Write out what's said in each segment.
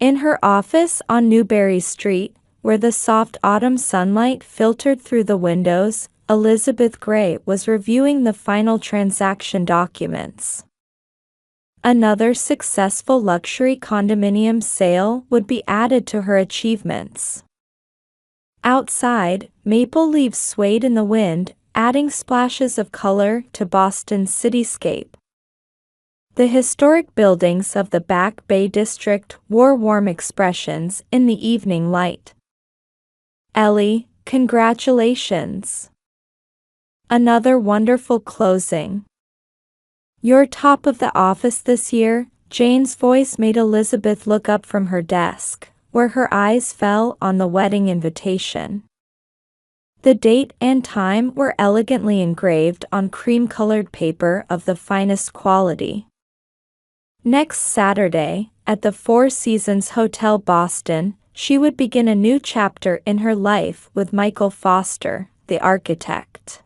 In her office on Newbury Street, where the soft autumn sunlight filtered through the windows, Elizabeth Gray was reviewing the final transaction documents. Another successful luxury condominium sale would be added to her achievements. Outside, maple leaves swayed in the wind, adding splashes of color to Boston's cityscape. The historic buildings of the Back Bay District wore warm expressions in the evening light. "Ellie, congratulations! Another wonderful closing. You're top of the office this year." Jane's voice made Elizabeth look up from her desk, where her eyes fell on the wedding invitation. The date and time were elegantly engraved on cream-colored paper of the finest quality. Next Saturday, at the Four Seasons Hotel Boston, she would begin a new chapter in her life with Michael Foster, the architect.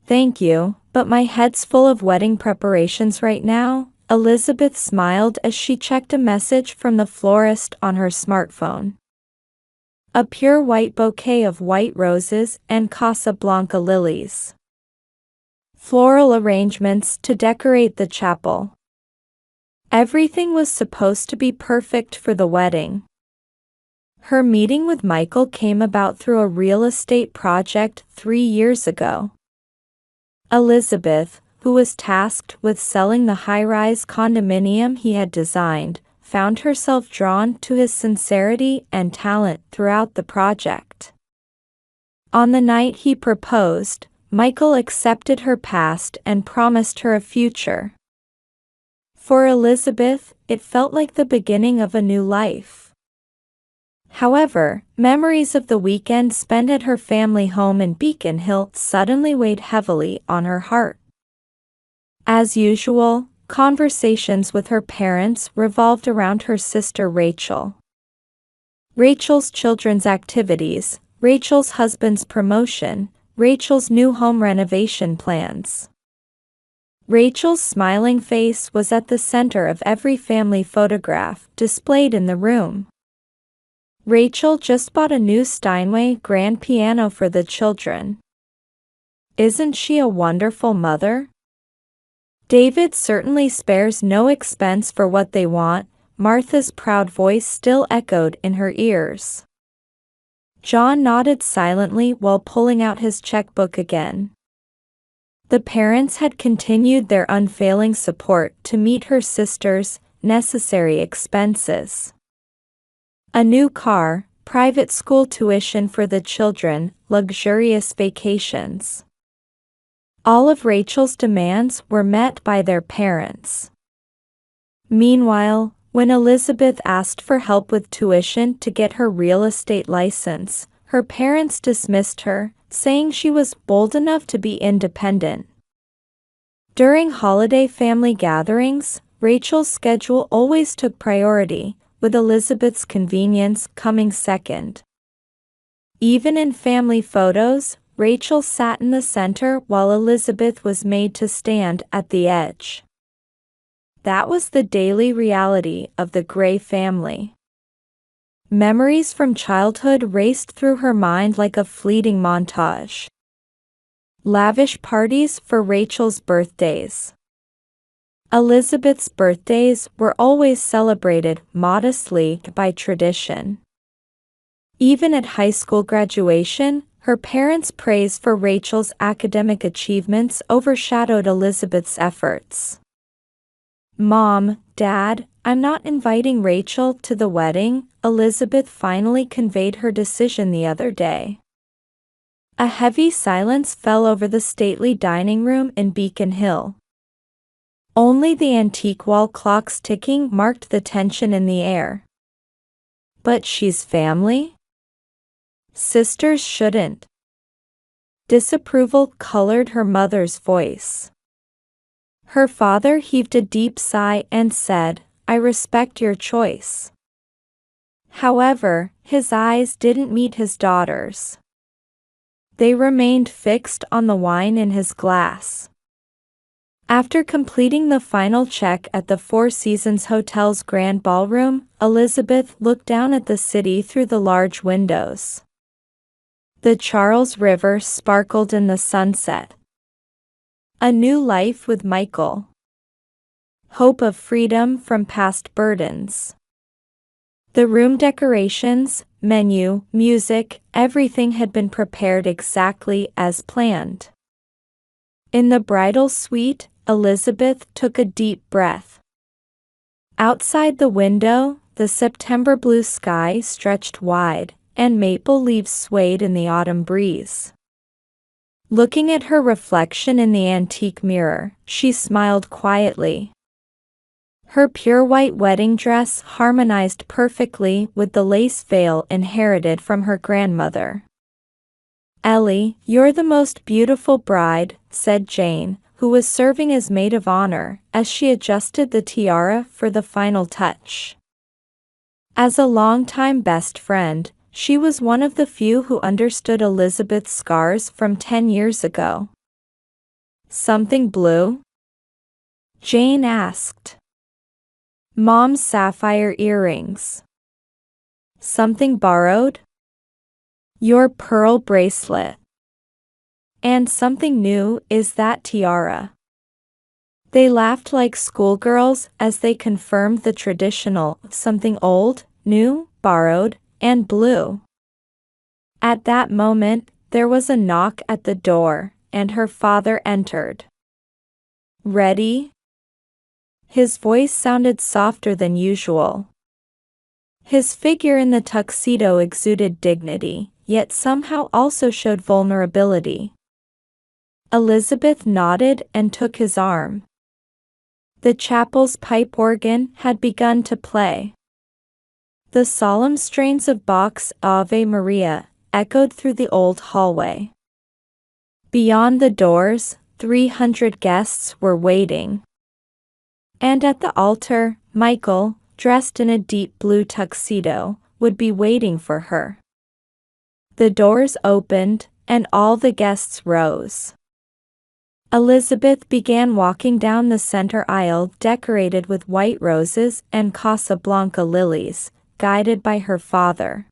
"Thank you, but my head's full of wedding preparations right now," Elizabeth smiled as she checked a message from the florist on her smartphone. A pure white bouquet of white roses and Casablanca lilies. Floral arrangements to decorate the chapel. Everything was supposed to be perfect for the wedding. Her meeting with Michael came about through a real estate project 3 years ago. Elizabeth, who was tasked with selling the high-rise condominium he had designed, found herself drawn to his sincerity and talent throughout the project. On the night he proposed, Michael accepted her past and promised her a future. For Elizabeth, it felt like the beginning of a new life. However, memories of the weekend spent at her family home in Beacon Hill suddenly weighed heavily on her heart. As usual, conversations with her parents revolved around her sister Rachel. Rachel's children's activities, Rachel's husband's promotion, Rachel's new home renovation plans. Rachel's smiling face was at the center of every family photograph displayed in the room. Rachel just bought a new Steinway grand piano for the children. Isn't she a wonderful mother? David certainly spares no expense for what they want, Martha's proud voice still echoed in her ears. John nodded silently while pulling out his checkbook again. The parents had continued their unfailing support to meet her sister's necessary expenses. A new car, private school tuition for the children, luxurious vacations. All of Rachel's demands were met by their parents. Meanwhile, when Elizabeth asked for help with tuition to get her real estate license, her parents dismissed her, saying she was bold enough to be independent. During holiday family gatherings, Rachel's schedule always took priority, with Elizabeth's convenience coming second. Even in family photos, Rachel sat in the center while Elizabeth was made to stand at the edge. That was the daily reality of the Gray family. Memories from childhood raced through her mind like a fleeting montage. Lavish parties for Rachel's birthdays. Elizabeth's birthdays were always celebrated modestly by tradition. Even at high school graduation, her parents' praise for Rachel's academic achievements overshadowed Elizabeth's efforts. "Mom, Dad, I'm not inviting Rachel to the wedding," Elizabeth finally conveyed her decision the other day. A heavy silence fell over the stately dining room in Beacon Hill. Only the antique wall clock's ticking marked the tension in the air. "But she's family? Sisters shouldn't." Disapproval colored her mother's voice. Her father heaved a deep sigh and said, "I respect your choice." However, his eyes didn't meet his daughter's. They remained fixed on the wine in his glass. After completing the final check at the Four Seasons Hotel's grand ballroom, Elizabeth looked down at the city through the large windows. The Charles River sparkled in the sunset. A new life with Michael. Hope of freedom from past burdens. The room decorations, menu, music, everything had been prepared exactly as planned. In the bridal suite, Elizabeth took a deep breath. Outside the window, the September blue sky stretched wide, and maple leaves swayed in the autumn breeze. Looking at her reflection in the antique mirror, she smiled quietly. Her pure white wedding dress harmonized perfectly with the lace veil inherited from her grandmother. "Ellie, you're the most beautiful bride," said Jane, who was serving as maid of honor, as she adjusted the tiara for the final touch. As a longtime best friend, she was one of the few who understood Elizabeth's scars from 10 years ago. "Something blue?" Jane asked. "Mom's sapphire earrings." "Something borrowed?" "Your pearl bracelet." "And something new is that tiara." They laughed like schoolgirls as they confirmed the traditional something old, new, borrowed, and blue. At that moment, there was a knock at the door, and her father entered. "Ready?" His voice sounded softer than usual. His figure in the tuxedo exuded dignity, yet somehow also showed vulnerability. Elizabeth nodded and took his arm. The chapel's pipe organ had begun to play. The solemn strains of Bach's Ave Maria echoed through the old hallway. Beyond the doors, 300 guests were waiting. And at the altar, Michael, dressed in a deep blue tuxedo, would be waiting for her. The doors opened, and all the guests rose. Elizabeth began walking down the center aisle decorated with white roses and Casablanca lilies, guided by her father.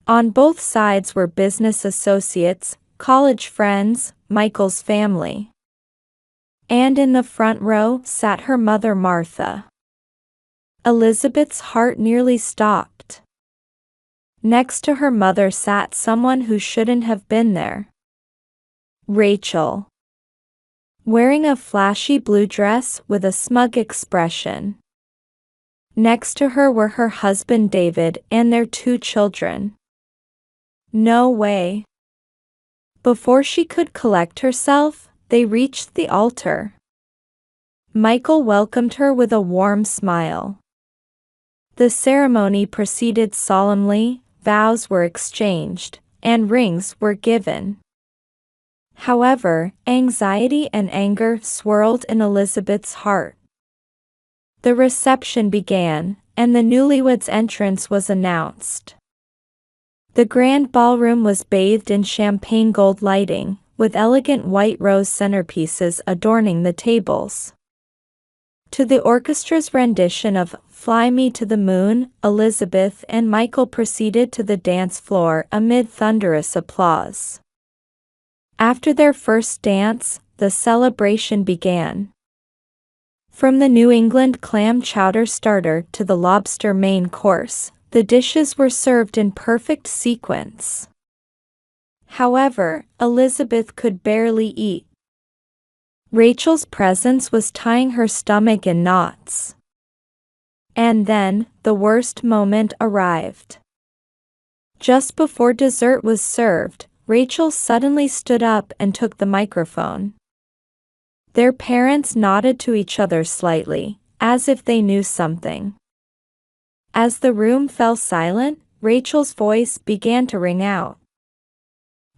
On both sides were business associates, college friends, Michael's family. And in the front row sat her mother Martha. Elizabeth's heart nearly stopped. Next to her mother sat someone who shouldn't have been there. Rachel. Wearing a flashy blue dress with a smug expression. Next to her were her husband David and their 2 children. No way. Before she could collect herself, they reached the altar. Michael welcomed her with a warm smile. The ceremony proceeded solemnly, vows were exchanged, and rings were given. However, anxiety and anger swirled in Elizabeth's heart. The reception began, and the newlyweds' entrance was announced. The grand ballroom was bathed in champagne gold lighting, with elegant white rose centerpieces adorning the tables. To the orchestra's rendition of "Fly Me to the Moon," Elizabeth and Michael proceeded to the dance floor amid thunderous applause. After their first dance, the celebration began. From the New England clam chowder starter to the lobster main course, the dishes were served in perfect sequence. However, Elizabeth could barely eat. Rachel's presence was tying her stomach in knots. And then, the worst moment arrived. Just before dessert was served, Rachel suddenly stood up and took the microphone. Their parents nodded to each other slightly, as if they knew something. As the room fell silent, Rachel's voice began to ring out.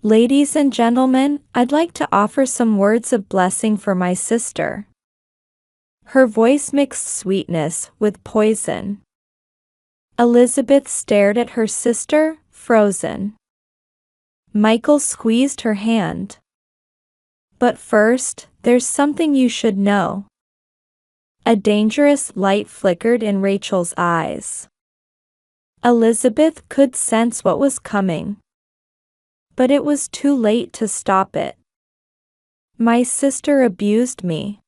"Ladies and gentlemen, I'd like to offer some words of blessing for my sister." Her voice mixed sweetness with poison. Elizabeth stared at her sister, frozen. Michael squeezed her hand. "But first, There's something you should know. A dangerous light flickered in Rachel's eyes. Elizabeth could sense what was coming. But it was too late to stop it. My sister abused me.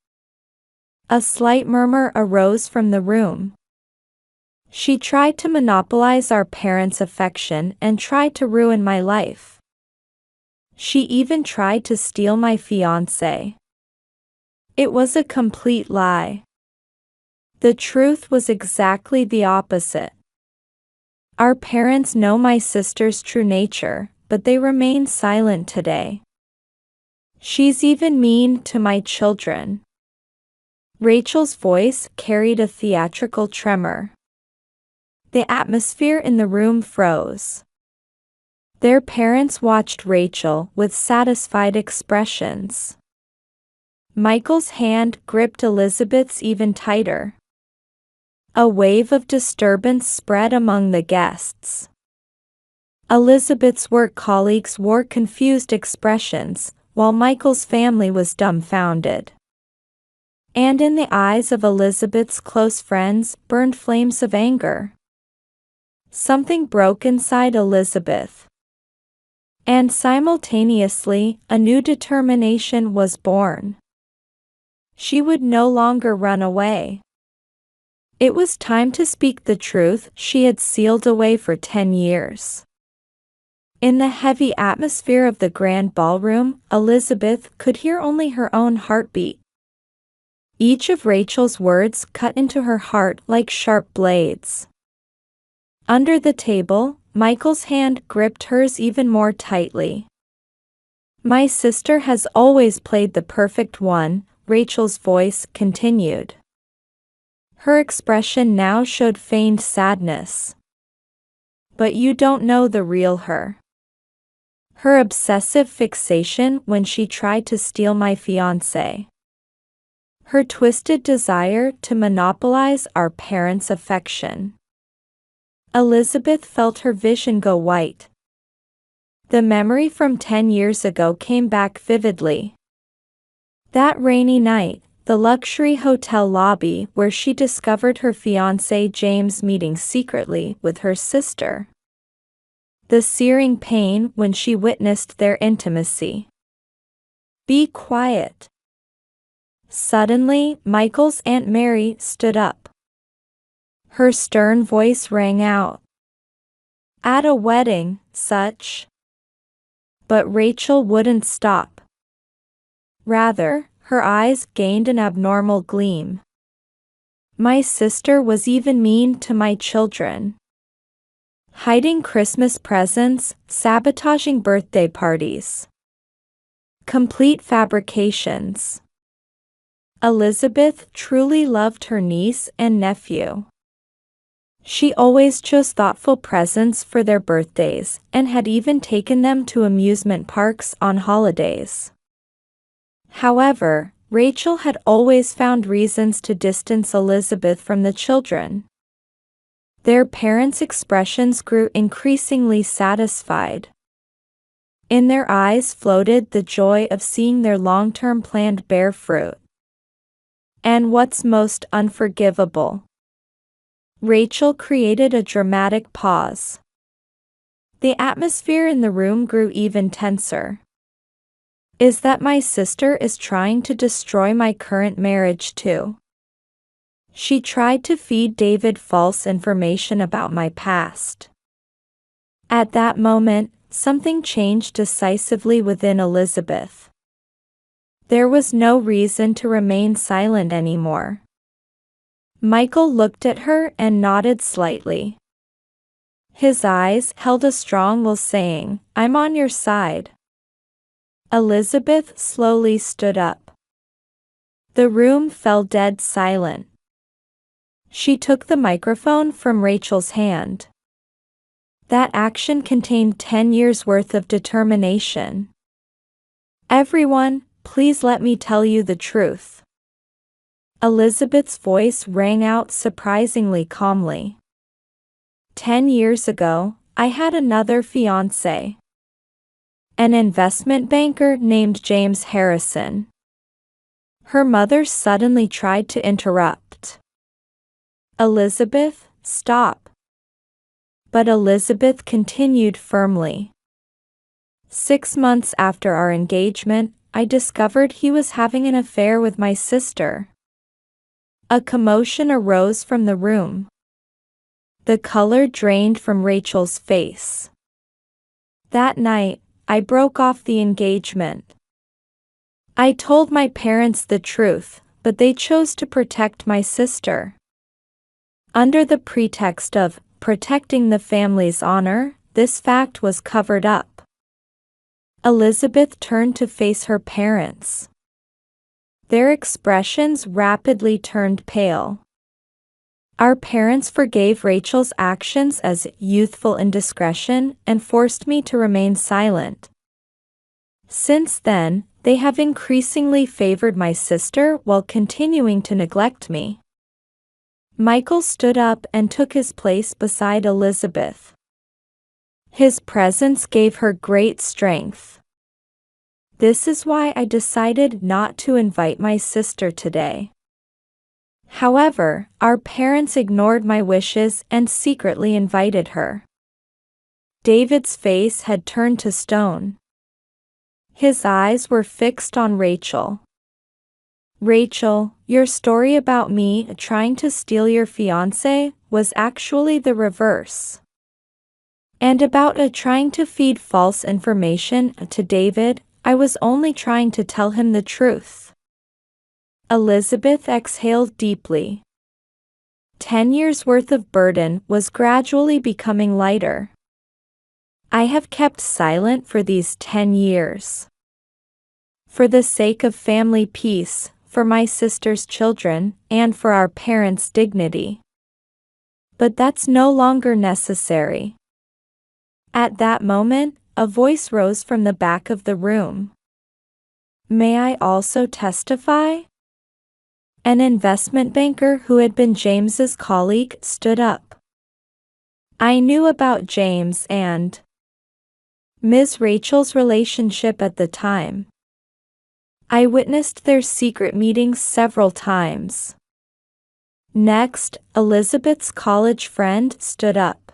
A slight murmur arose from the room. She tried to monopolize our parents' affection and tried to ruin my life. She even tried to steal my fiancé. It was a complete lie. The truth was exactly the opposite. Our parents know my sister's true nature, but they remain silent today. She's even mean to my children. Rachel's voice carried a theatrical tremor. The atmosphere in the room froze. Their parents watched Rachel with satisfied expressions. Michael's hand gripped Elizabeth's even tighter. A wave of disturbance spread among the guests. Elizabeth's work colleagues wore confused expressions, while Michael's family was dumbfounded. And in the eyes of Elizabeth's close friends burned flames of anger. Something broke inside Elizabeth. And simultaneously, a new determination was born. She would no longer run away. It was time to speak the truth she had sealed away for 10 years. In the heavy atmosphere of the grand ballroom, Elizabeth could hear only her own heartbeat. Each of Rachel's words cut into her heart like sharp blades. Under the table, Michael's hand gripped hers even more tightly. My sister has always played the perfect one, Rachel's voice continued. Her expression now showed feigned sadness. But you don't know the real her. Her obsessive fixation when she tried to steal my fiancé. Her twisted desire to monopolize our parents' affection. Elizabeth felt her vision go white. The memory from 10 years ago came back vividly. That rainy night, the luxury hotel lobby where she discovered her fiancé James meeting secretly with her sister. The searing pain when she witnessed their intimacy. Be quiet. Suddenly, Michael's Aunt Mary stood up. Her stern voice rang out. At a wedding, such. But Rachel wouldn't stop. Rather, her eyes gained an abnormal gleam. My sister was even mean to my children. Hiding Christmas presents, sabotaging birthday parties. Complete fabrications. Elizabeth truly loved her niece and nephew. She always chose thoughtful presents for their birthdays and had even taken them to amusement parks on holidays. However, Rachel had always found reasons to distance Elizabeth from the children. Their parents' expressions grew increasingly satisfied. In their eyes floated the joy of seeing their long-term plan bear fruit. And what's most unforgivable? Rachel created a dramatic pause. The atmosphere in the room grew even tenser. Is that my sister is trying to destroy my current marriage too? She tried to feed David false information about my past. At that moment, something changed decisively within Elizabeth. There was no reason to remain silent anymore. Michael looked at her and nodded slightly. His eyes held a strong will saying, I'm on your side. Elizabeth slowly stood up. The room fell dead silent. She took the microphone from Rachel's hand. That action contained 10 years' worth of determination. Everyone, please let me tell you the truth. Elizabeth's voice rang out surprisingly calmly. 10 years ago, I had another fiancé. An investment banker named James Harrison. Her mother suddenly tried to interrupt. "Elizabeth, stop." But Elizabeth continued firmly. 6 months after our engagement, I discovered he was having an affair with my sister. A commotion arose from the room. The color drained from Rachel's face. That night, I broke off the engagement. I told my parents the truth, but they chose to protect my sister. Under the pretext of protecting the family's honor, this fact was covered up. Elizabeth turned to face her parents. Their expressions rapidly turned pale. Our parents forgave Rachel's actions as youthful indiscretion and forced me to remain silent. Since then, they have increasingly favored my sister while continuing to neglect me. Michael stood up and took his place beside Elizabeth. His presence gave her great strength. "This is why I decided not to invite my sister today." However, our parents ignored my wishes and secretly invited her. David's face had turned to stone. His eyes were fixed on Rachel. "Rachel, your story about me trying to steal your fiancé was actually the reverse. And about trying to feed false information to David, I was only trying to tell him the truth." Elizabeth exhaled deeply. 10 years' worth of burden was gradually becoming lighter. "I have kept silent for these 10 years. For the sake of family peace, for my sister's children, and for our parents' dignity. But that's no longer necessary." At that moment, a voice rose from the back of the room. "May I also testify?" An investment banker who had been James's colleague stood up. I knew about James and Ms. Rachel's relationship at the time. I witnessed their secret meetings several times. Next, Elizabeth's college friend stood up.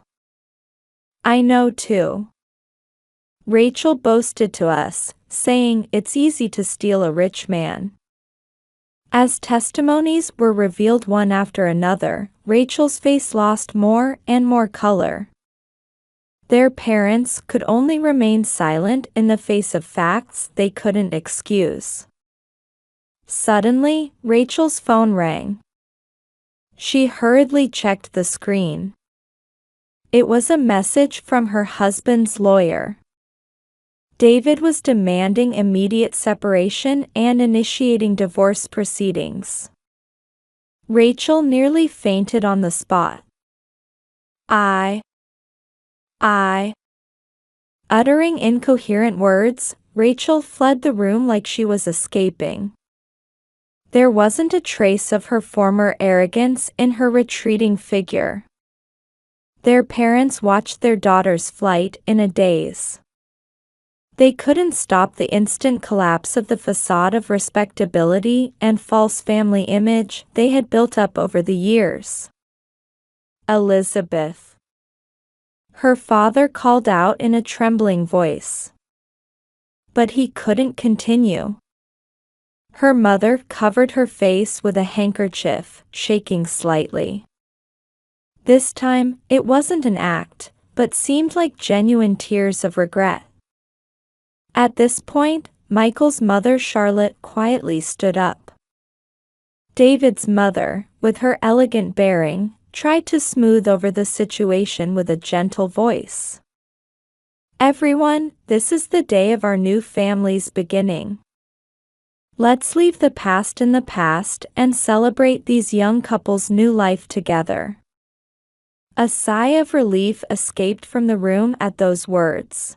"I know too. Rachel boasted to us, saying it's easy to steal a rich man." As testimonies were revealed one after another, Rachel's face lost more and more color. Their parents could only remain silent in the face of facts they couldn't excuse. Suddenly, Rachel's phone rang. She hurriedly checked the screen. It was a message from her husband's lawyer. David was demanding immediate separation and initiating divorce proceedings. Rachel nearly fainted on the spot. I. Uttering incoherent words, Rachel fled the room like she was escaping. There wasn't a trace of her former arrogance in her retreating figure. Their parents watched their daughter's flight in a daze. They couldn't stop the instant collapse of the facade of respectability and false family image they had built up over the years. "Elizabeth." Her father called out in a trembling voice. But he couldn't continue. Her mother covered her face with a handkerchief, shaking slightly. This time, it wasn't an act, but seemed like genuine tears of regret. At this point, Michael's mother Charlotte quietly stood up. David's mother, with her elegant bearing, tried to smooth over the situation with a gentle voice. "Everyone, this is the day of our new family's beginning. Let's leave the past in the past and celebrate these young couples' new life together." A sigh of relief escaped from the room at those words.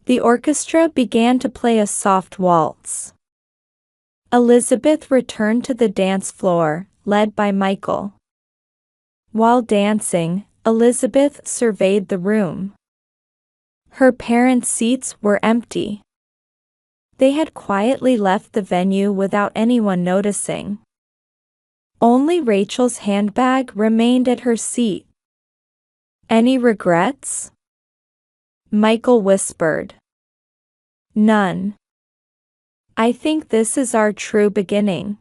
The orchestra began to play a soft waltz. Elizabeth returned to the dance floor, led by Michael. While dancing, Elizabeth surveyed the room. Her parents' seats were empty. They had quietly left the venue without anyone noticing. Only Rachel's handbag remained at her seat. "Any regrets?" Michael whispered. "None. I think this is our true beginning."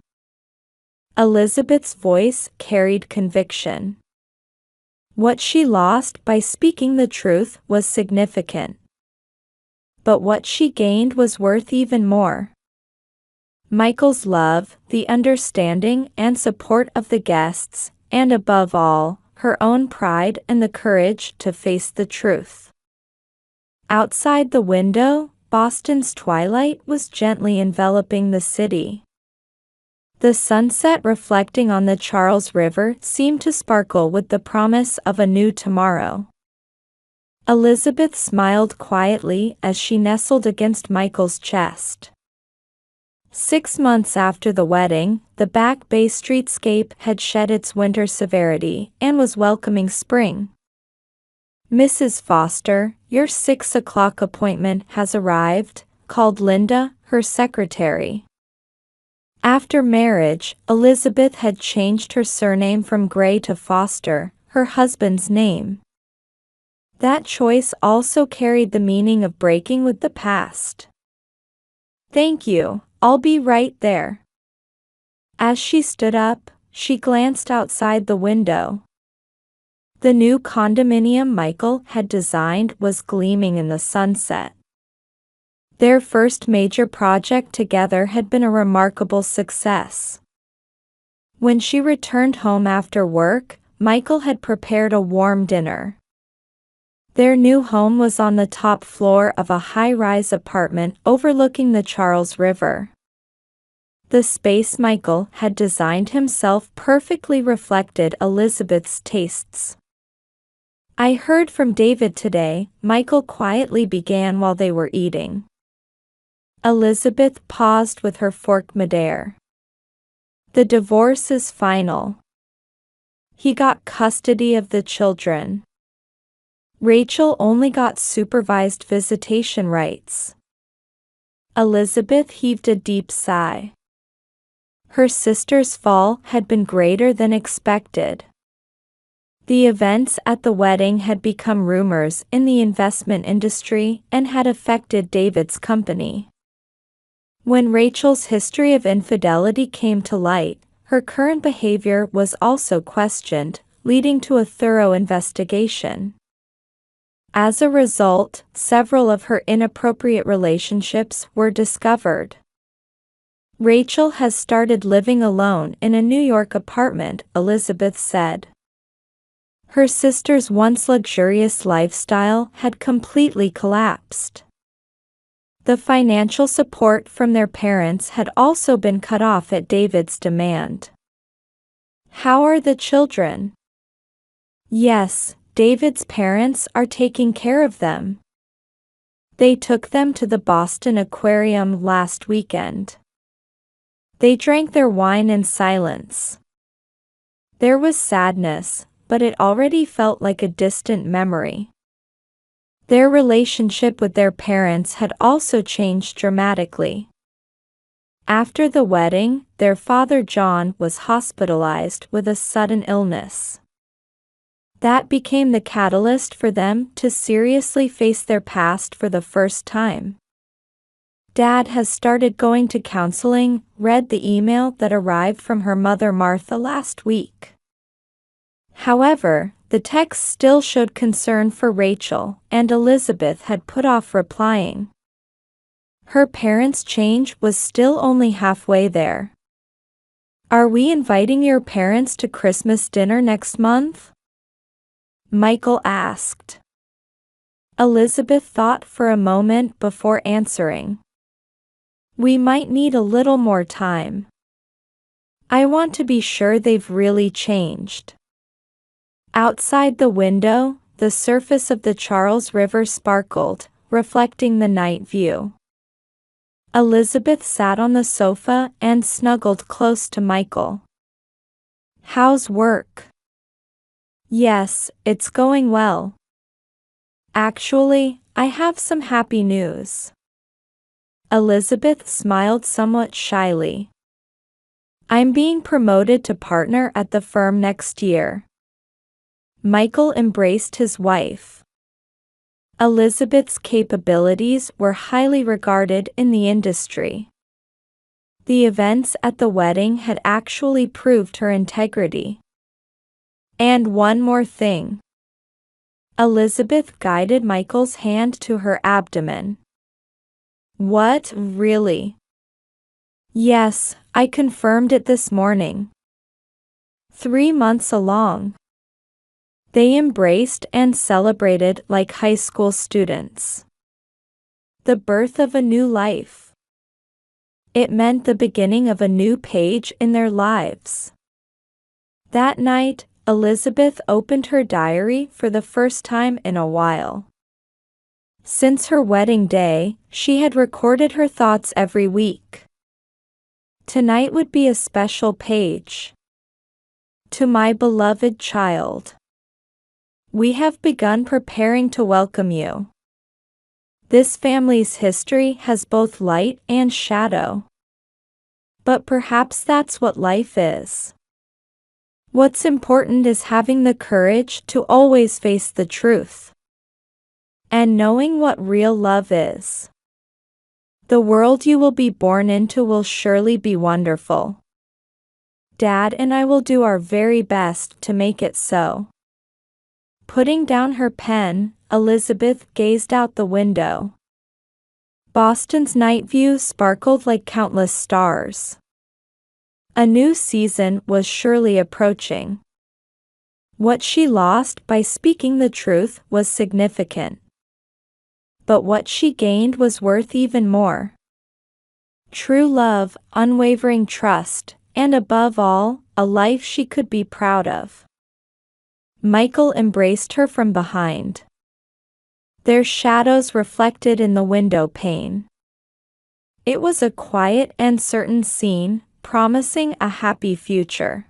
Elizabeth's voice carried conviction. What she lost by speaking the truth was significant. But what she gained was worth even more. Michael's love, the understanding and support of the guests, and above all, her own pride and the courage to face the truth. Outside the window, Boston's twilight was gently enveloping the city. The sunset reflecting on the Charles River seemed to sparkle with the promise of a new tomorrow. Elizabeth smiled quietly as she nestled against Michael's chest. 6 months after the wedding, the Back Bay streetscape had shed its winter severity and was welcoming spring. "Mrs. Foster, your 6 o'clock appointment has arrived," called Linda, her secretary. After marriage, Elizabeth had changed her surname from Gray to Foster, her husband's name. That choice also carried the meaning of breaking with the past. "Thank you, I'll be right there." As she stood up, she glanced outside the window. The new condominium Michael had designed was gleaming in the sunset. Their first major project together had been a remarkable success. When she returned home after work, Michael had prepared a warm dinner. Their new home was on the top floor of a high-rise apartment overlooking the Charles River. The space Michael had designed himself perfectly reflected Elizabeth's tastes. "I heard from David today," Michael quietly began while they were eating. Elizabeth paused with her fork midair. "The divorce is final. He got custody of the children. Rachel only got supervised visitation rights." Elizabeth heaved a deep sigh. Her sister's fall had been greater than expected. The events at the wedding had become rumors in the investment industry and had affected David's company. When Rachel's history of infidelity came to light, her current behavior was also questioned, leading to a thorough investigation. As a result, several of her inappropriate relationships were discovered. "Rachel has started living alone in a New York apartment," Elizabeth said. Her sister's once luxurious lifestyle had completely collapsed. The financial support from their parents had also been cut off at David's demand. "How are the children?" "Yes, David's parents are taking care of them. They took them to the Boston Aquarium last weekend. They drank their wine in silence." There was sadness, but it already felt like a distant memory. Their relationship with their parents had also changed dramatically. After the wedding, their father John was hospitalized with a sudden illness. That became the catalyst for them to seriously face their past for the first time. "Dad has started going to counseling," read the email that arrived from her mother Martha last week. However, the text still showed concern for Rachel, and Elizabeth had put off replying. Her parents' change was still only halfway there. "Are we inviting your parents to Christmas dinner next month?" Michael asked. Elizabeth thought for a moment before answering. "We might need a little more time. I want to be sure they've really changed." Outside the window, the surface of the Charles River sparkled, reflecting the night view. Elizabeth sat on the sofa and snuggled close to Michael. "How's work?" "Yes, it's going well. Actually, I have some happy news." Elizabeth smiled somewhat shyly. I'm being promoted to partner at the firm next year. Michael embraced his wife. Elizabeth's capabilities were highly regarded in the industry. The events at the wedding had actually proved her integrity. And one more thing. Elizabeth guided Michael's hand to her abdomen. What, really? Yes, I confirmed it this morning. 3 months along. They embraced and celebrated like high school students. The birth of a new life. It meant the beginning of a new page in their lives. That night, Elizabeth opened her diary for the first time in a while. Since her wedding day, she had recorded her thoughts every week. Tonight would be a special page. To my beloved child. We have begun preparing to welcome you. This family's history has both light and shadow. But perhaps that's what life is. What's important is having the courage to always face the truth. And knowing what real love is. The world you will be born into will surely be wonderful. Dad and I will do our very best to make it so. Putting down her pen, Elizabeth gazed out the window. Boston's night view sparkled like countless stars. A new season was surely approaching. What she lost by speaking the truth was significant. But what she gained was worth even more. True love, unwavering trust, and above all, a life she could be proud of. Michael embraced her from behind. Their shadows reflected in the window pane. It was a quiet and certain scene, promising a happy future.